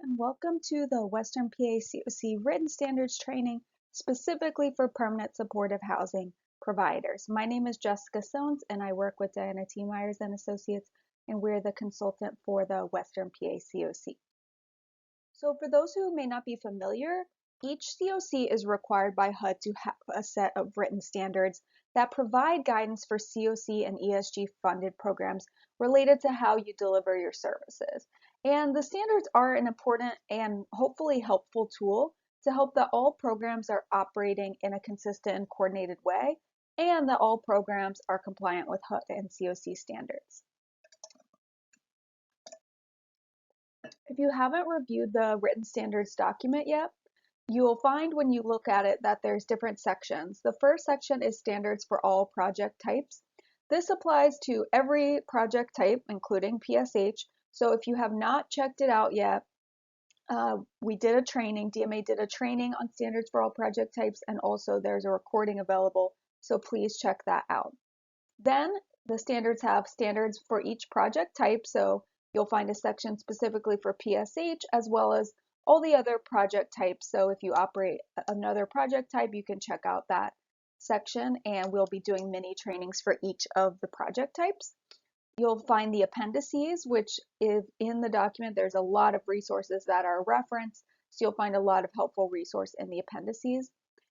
and welcome to the Western PA CoC Written Standards Training specifically for permanent supportive housing providers. My name is Jessica Sones and I work with Diana T. Myers and Associates, and we're the consultant for the Western PA CoC. So for those who may not be familiar, each CoC is required by HUD to have a set of written standards that provide guidance for CoC and ESG funded programs related to how you deliver your services. And the standards are an important and hopefully helpful tool to help that all programs are operating in a consistent and coordinated way, and that all programs are compliant with HUD and CoC standards. If you haven't reviewed the written standards document yet, you will find when you look at it that there's different sections. The first section is standards for all project types. This applies to every project type, including PSH. So if you have not checked it out yet, we did a training, DMA did a training on standards for all project types, and also there's a recording available, so please check that out. Then the standards have standards for each project type, so you'll find a section specifically for PSH as well as all the other project types. So if you operate another project type, you can check out that section, and we'll be doing mini trainings for each of the project types. You'll find the appendices, which is in the document. There's a lot of resources that are referenced, so you'll find a lot of helpful resource in the appendices.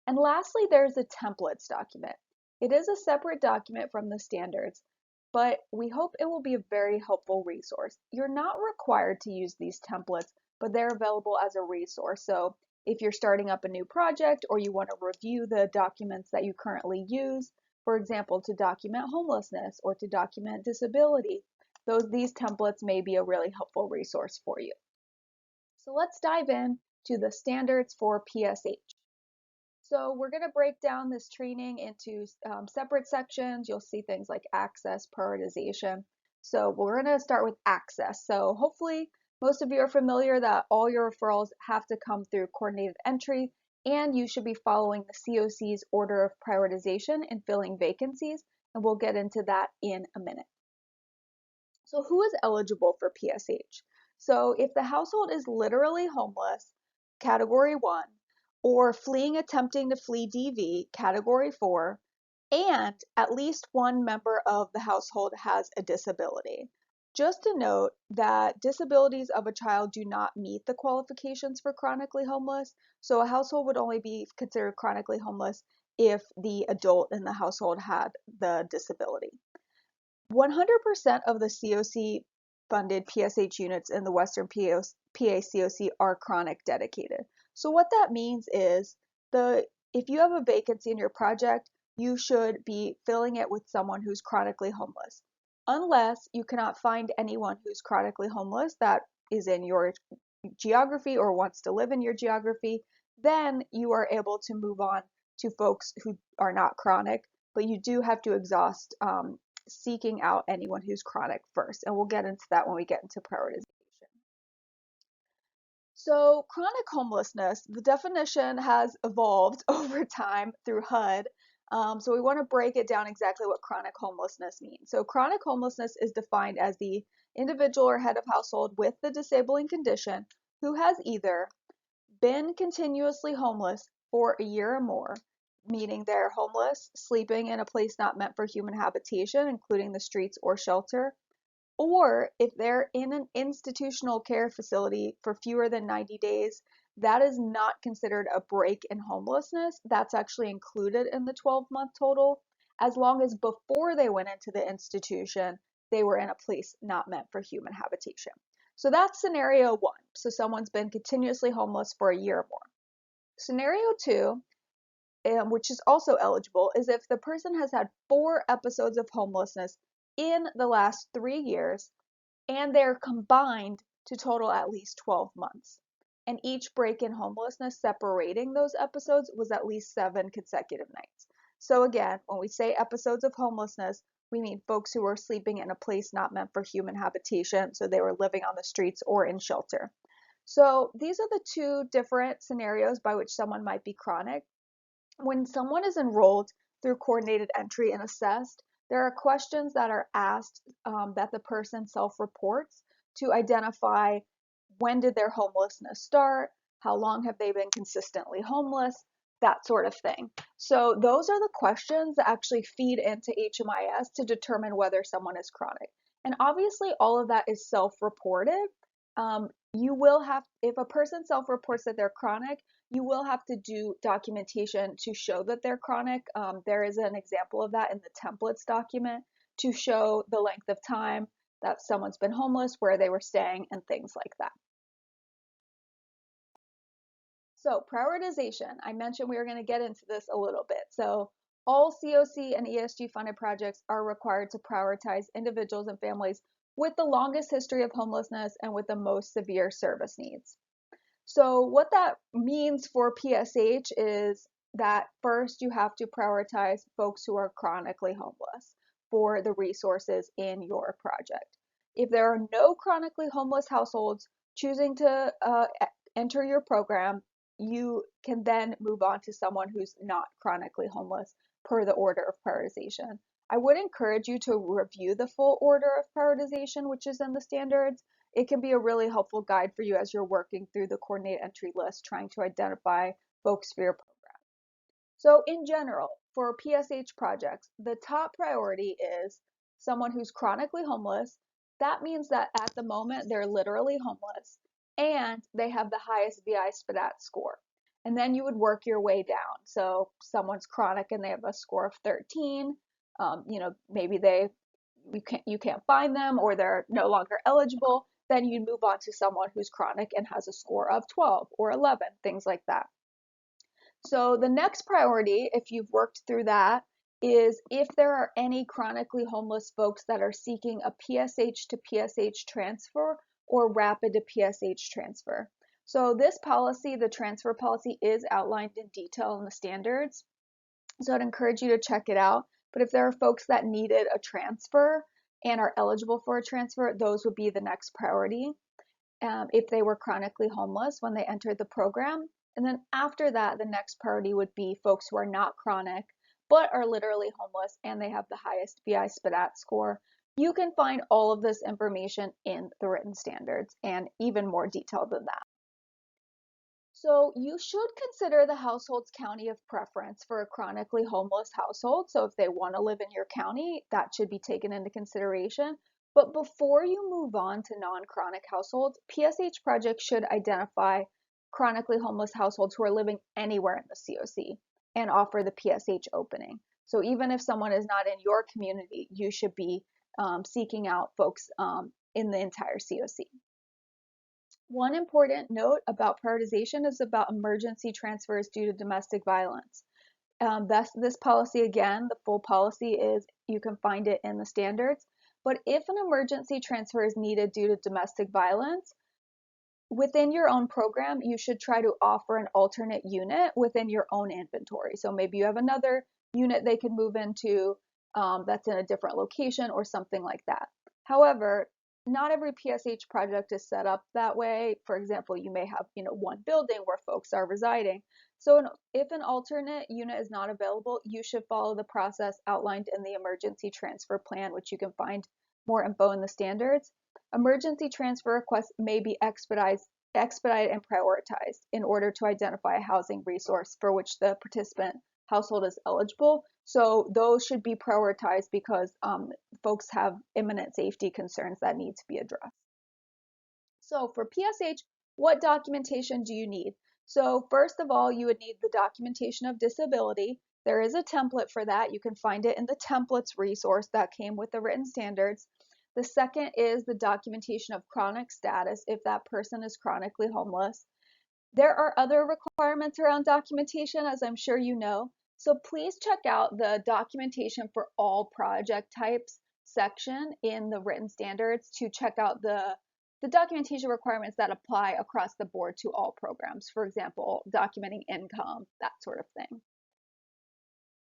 And lastly, there's the templates document. It is a separate document from the standards, but we hope it will be a very helpful resource. You're not required to use these templates, but they're available as a resource. So if you're starting up a new project or you want to review the documents that you currently use, for example, to document homelessness or to document disability, these templates may be a really helpful resource for you. So let's dive in to the standards for PSH. So we're going to break down this training into separate sections. You'll see things like access, prioritization. So we're going to start with access. So hopefully most of you are familiar that all your referrals have to come through coordinated entry, and you should be following the CoC's order of prioritization and filling vacancies, and we'll get into that in a minute. So who is eligible for PSH? So if the household is literally homeless, category 1, or attempting to flee DV, category 4, and at least one member of the household has a disability. Just to note that disabilities of a child do not meet the qualifications for chronically homeless, so a household would only be considered chronically homeless if the adult in the household had the disability. 100% of the CoC funded PSH units in the Western PA CoC are chronic dedicated. So what that means is if you have a vacancy in your project, you should be filling it with someone who's chronically homeless. Unless you cannot find anyone who's chronically homeless that is in your geography or wants to live in your geography, then you are able to move on to folks who are not chronic, but you do have to exhaust seeking out anyone who's chronic first, and we'll get into that when we get into prioritization. So chronic homelessness, the definition has evolved over time through HUD. So we want to break it down exactly what chronic homelessness means. So chronic homelessness is defined as the individual or head of household with the disabling condition who has either been continuously homeless for a year or more, meaning they're homeless, sleeping in a place not meant for human habitation, including the streets or shelter, or if they're in an institutional care facility for fewer than 90 days, that is not considered a break in homelessness. That's actually included in the 12-month total, as long as before they went into the institution, they were in a place not meant for human habitation. So that's scenario 1. So someone's been continuously homeless for a year or more. Scenario 2, which is also eligible, is if the person has had 4 episodes of homelessness in the last 3 years, and they're combined to total at least 12 months. And each break in homelessness separating those episodes was at least 7 consecutive nights. So again, when we say episodes of homelessness, we mean folks who were sleeping in a place not meant for human habitation, so they were living on the streets or in shelter. So these are the 2 different scenarios by which someone might be chronic. When someone is enrolled through coordinated entry and assessed, there are questions that are asked that the person self-reports to identify when did their homelessness start, how long have they been consistently homeless, that sort of thing. So those are the questions that actually feed into HMIS to determine whether someone is chronic. And obviously all of that is self-reported. You will have, if a person self-reports that they're chronic, you will have to do documentation to show that they're chronic. There is an example of that in the templates document to show the length of time that someone's been homeless, where they were staying, and things like that. So prioritization, I mentioned we were going to get into this a little bit. So all CoC and ESG funded projects are required to prioritize individuals and families with the longest history of homelessness and with the most severe service needs. So what that means for PSH is that first you have to prioritize folks who are chronically homeless for the resources in your project. If there are no chronically homeless households choosing to enter your program, you can then move on to someone who's not chronically homeless per the order of prioritization. I would encourage you to review the full order of prioritization, which is in the standards. It can be a really helpful guide for you as you're working through the coordinate entry list, trying to identify folks for your program. So in general, for PSH projects, the top priority is someone who's chronically homeless. That means that at the moment they're literally homeless and they have the highest VI-SPDAT score. And then you would work your way down. So someone's chronic and they have a score of 13. Maybe you can't find them or they're no longer eligible. Then you move on to someone who's chronic and has a score of 12 or 11, things like that. So the next priority, if you've worked through that, is if there are any chronically homeless folks that are seeking a PSH to PSH transfer or rapid to PSH transfer. So this policy, the transfer policy, is outlined in detail in the standards. So I'd encourage you to check it out. But if there are folks that needed a transfer and are eligible for a transfer, those would be the next priority if they were chronically homeless when they entered the program. And then after that, the next priority would be folks who are not chronic, but are literally homeless and they have the highest VI-SPDAT score. You can find all of this information in the written standards and even more detailed than that. So you should consider the household's county of preference for a chronically homeless household. So if they want to live in your county, that should be taken into consideration. But before you move on to non-chronic households, PSH projects should identify chronically homeless households who are living anywhere in the CoC and offer the PSH opening. So even if someone is not in your community, you should be seeking out folks in the entire CoC. One important note about prioritization is about emergency transfers due to domestic violence. This policy, again, the full policy is, you can find it in the standards, but if an emergency transfer is needed due to domestic violence, within your own program, you should try to offer an alternate unit within your own inventory. So maybe you have another unit they could move into that's in a different location or something like that. However, not every PSH project is set up that way. For example, you may have one building where folks are residing. So if an alternate unit is not available, you should follow the process outlined in the emergency transfer plan, which you can find more info in the standards. Emergency transfer requests may be expedited and prioritized in order to identify a housing resource for which the participant household is eligible. So those should be prioritized because folks have imminent safety concerns that need to be addressed. So for PSH, what documentation do you need? So first of all, you would need the documentation of disability. There is a template for that. You can find it in the templates resource that came with the written standards. The second is the documentation of chronic status if that person is chronically homeless. There are other requirements around documentation, as I'm sure you know. So please check out the documentation for all project types section in the written standards to check out the documentation requirements that apply across the board to all programs. For example, documenting income, that sort of thing.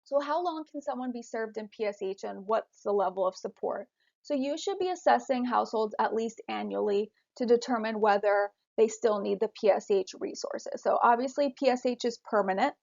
So how long can someone be served in PSH and what's the level of support? So you should be assessing households at least annually to determine whether they still need the PSH resources. So obviously PSH is permanent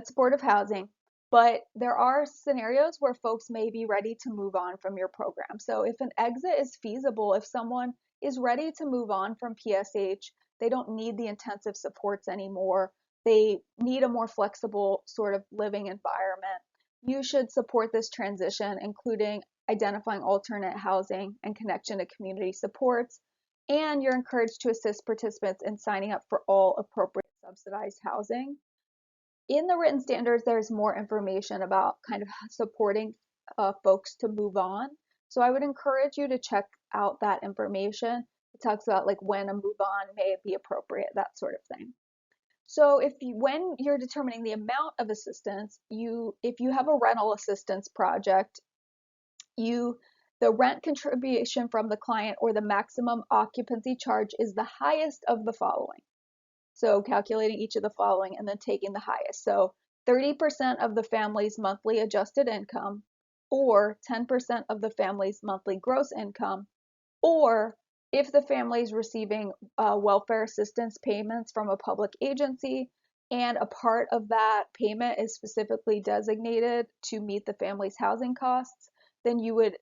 supportive housing, but there are scenarios where folks may be ready to move on from your program. So if an exit is feasible, if someone is ready to move on from PSH. They don't need the intensive supports anymore. They need a more flexible sort of living environment. You should support this transition, including identifying alternate housing and connection to community supports. And you're encouraged to assist participants in signing up for all appropriate subsidized housing. In the written standards, there's more information about kind of supporting folks to move on. So I would encourage you to check out that information. It talks about like when a move on may be appropriate, that sort of thing. So when you're determining the amount of assistance, if you have a rental assistance project, the rent contribution from the client or the maximum occupancy charge is the highest of the following. So calculating each of the following and then taking the highest. So 30% of the family's monthly adjusted income, or 10% of the family's monthly gross income, or if the family is receiving welfare assistance payments from a public agency and a part of that payment is specifically designated to meet the family's housing costs, then you would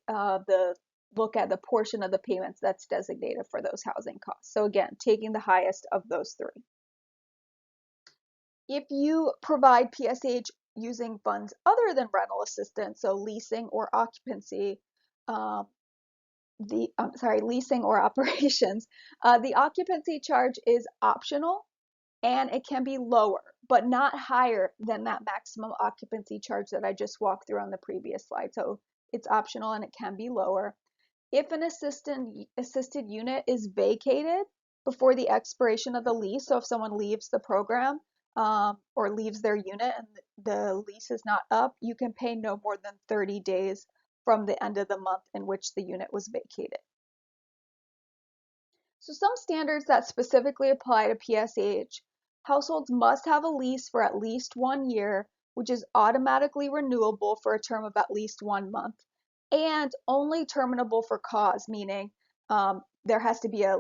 look at the portion of the payments that's designated for those housing costs. So again, taking the highest of those three. If you provide PSH using funds other than rental assistance, so leasing or occupancy, leasing or operations, the occupancy charge is optional and it can be lower, but not higher than that maximum occupancy charge that I just walked through on the previous slide. So it's optional and it can be lower. If an assisted unit is vacated before the expiration of the lease, so if someone leaves the program or leaves their unit and the lease is not up, you can pay no more than 30 days from the end of the month in which the unit was vacated. So some standards that specifically apply to PSH: households must have a lease for at least 1 year, which is automatically renewable for a term of at least 1 month, and only terminable for cause, meaning there has to be a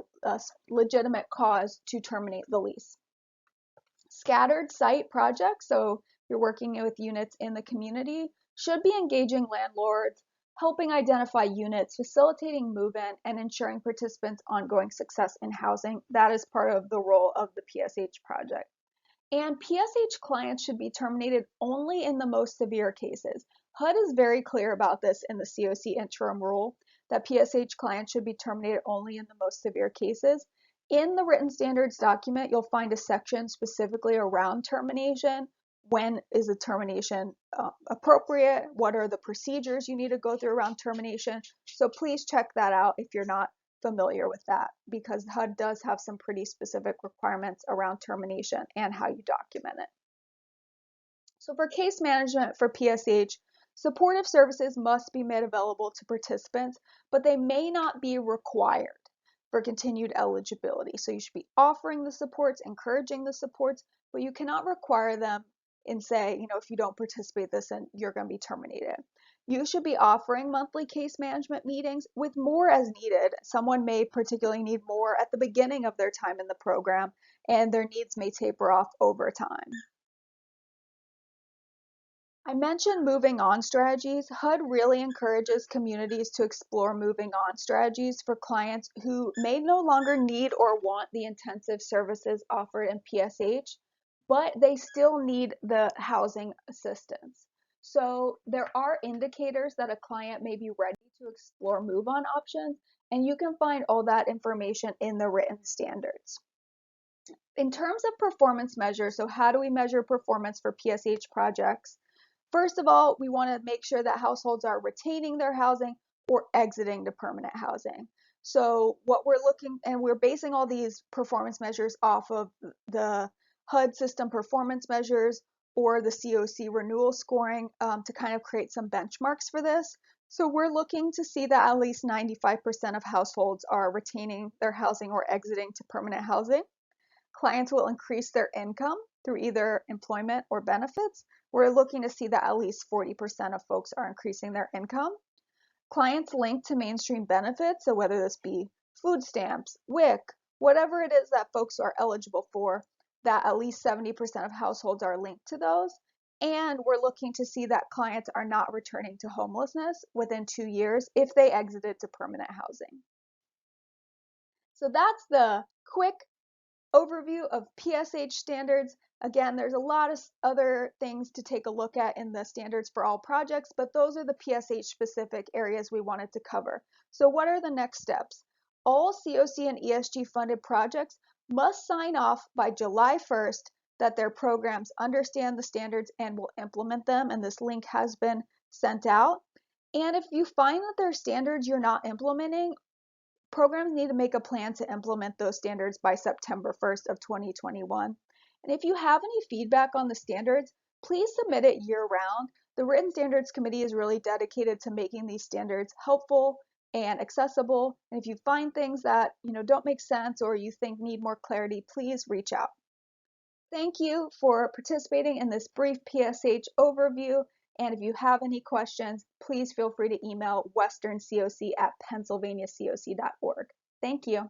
legitimate cause to terminate the lease. Scattered site projects, so you're working with units in the community, should be engaging landlords, helping identify units, facilitating move-in, and ensuring participants' ongoing success in housing. That is part of the role of the PSH project. And PSH clients should be terminated only in the most severe cases. HUD is very clear about this in the CoC interim rule, that PSH clients should be terminated only in the most severe cases. In the written standards document, you'll find a section specifically around termination. When is a termination appropriate? What are the procedures you need to go through around termination? So please check that out if you're not familiar with that, because HUD does have some pretty specific requirements around termination and how you document it. So for case management for PSH, supportive services must be made available to participants, but they may not be required for continued eligibility. So you should be offering the supports, encouraging the supports, but you cannot require them and say, if you don't participate this, then you're going to be terminated. You should be offering monthly case management meetings with more as needed. Someone may particularly need more at the beginning of their time in the program, and their needs may taper off over time. I mentioned moving on strategies. HUD really encourages communities to explore moving on strategies for clients who may no longer need or want the intensive services offered in PSH, but they still need the housing assistance. So there are indicators that a client may be ready to explore move-on options, and you can find all that information in the written standards. In terms of performance measures, so how do we measure performance for PSH projects? First of all, we want to make sure that households are retaining their housing or exiting to permanent housing. So what we're basing all these performance measures off of the HUD system performance measures or the CoC renewal scoring to kind of create some benchmarks for this. So we're looking to see that at least 95% of households are retaining their housing or exiting to permanent housing. Clients will increase their income through either employment or benefits. We're looking to see that at least 40% of folks are increasing their income. Clients linked to mainstream benefits, so whether this be food stamps, WIC, whatever it is that folks are eligible for, that at least 70% of households are linked to those. And we're looking to see that clients are not returning to homelessness within 2 years if they exited to permanent housing. So that's the quick overview of PSH standards. Again, there's a lot of other things to take a look at in the standards for all projects, but those are the PSH specific areas we wanted to cover. So what are the next steps? All CoC and ESG funded projects must sign off by July 1st that their programs understand the standards and will implement them, and this link has been sent out. And if you find that there are standards you're not implementing, programs need to make a plan to implement those standards by September 1st of 2021. And if you have any feedback on the standards, please submit it year-round. The Written Standards Committee is really dedicated to making these standards helpful and accessible. And if you find things that don't make sense or you think need more clarity, please reach out. Thank you for participating in this brief PSH overview. And if you have any questions, please feel free to email westerncoc@pennsylvaniacoc.org. Thank you.